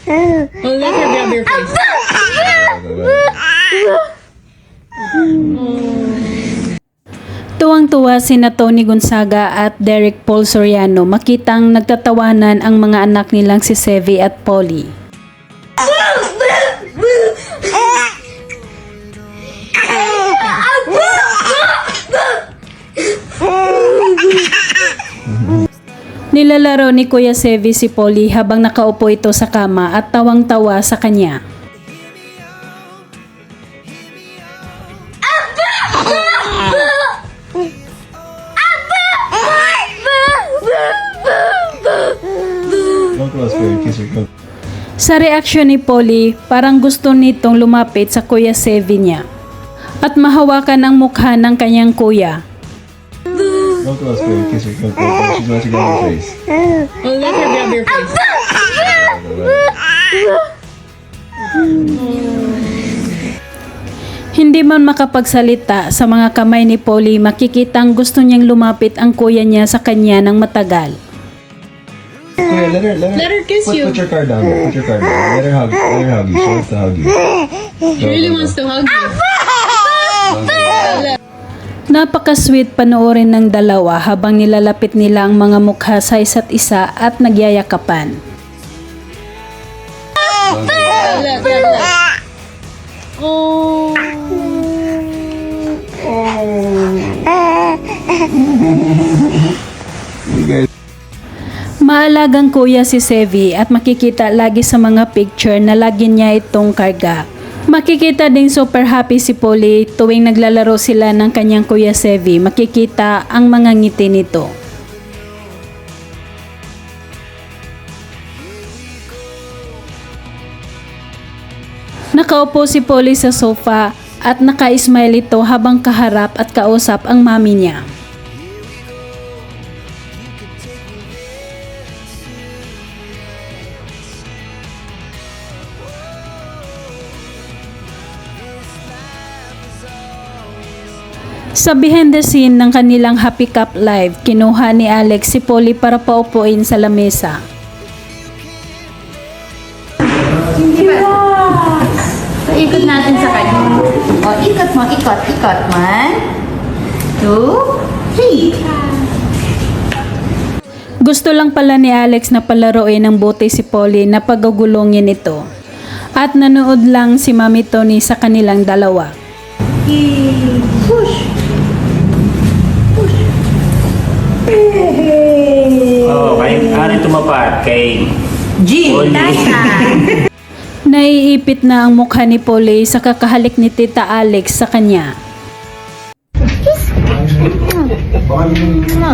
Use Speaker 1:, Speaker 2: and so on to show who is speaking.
Speaker 1: Oh, let her grab your face.
Speaker 2: Tuwang-tuwa sina Tony Gonzaga at Derek Paul Soriano makitang nagtatawanan ang mga anak nilang si Sevy at Polly. Nilalaro ni Kuya Sevy si Polly habang nakaupo ito sa kama at tawang-tawa sa kanya. Sa reaksyon ni Polly, parang gusto nitong lumapit sa Kuya Sevy niya at mahawakan ang mukha ng kanyang kuya.
Speaker 1: Oh, let her grab your face.
Speaker 2: Hindi man makapagsalita sa mga kamay ni Polly, makikitang gusto niyang lumapit ang kuya niya sa kanya ng matagal.
Speaker 1: Yeah, let her kiss you.
Speaker 3: Put your card down. Put your card down. Let her hug you. She wants to hug you.
Speaker 1: She really wants to hug you.
Speaker 2: Napaka-sweet panoorin ng dalawa habang nilalapit nila ang mga mukha sa isa't isa at nagyayakapan.
Speaker 1: Oh.
Speaker 2: Maalagang kuya si Sevy at makikita lagi sa mga picture na lagi niya itong karga. Makikita ding super happy si Polly tuwing naglalaro sila ng kanyang kuya Sevy. Makikita ang mga ngiti nito. Nakaupo si Polly sa sofa at naka-smile ito habang kaharap at kausap ang mami niya. Sa behind the scene ng kanilang Happy Cup Live, kinuha ni Alex si Polly para paupuin sa lamesa.
Speaker 4: So, ikot natin sa kanya. O, ikot mo, ikot. 1, 2, 3.
Speaker 2: Gusto lang pala ni Alex na palaruin ng bote si Polly na pagugulungin ito. At nanood lang si Mami Tony sa kanilang dalawa.
Speaker 4: Push.
Speaker 5: Oh, kaya tumapat kay
Speaker 4: G.
Speaker 5: Polly.
Speaker 2: Naiipit na ang mukha ni Polly sa kakahalik ni Tita Alex sa kanya.
Speaker 4: Tita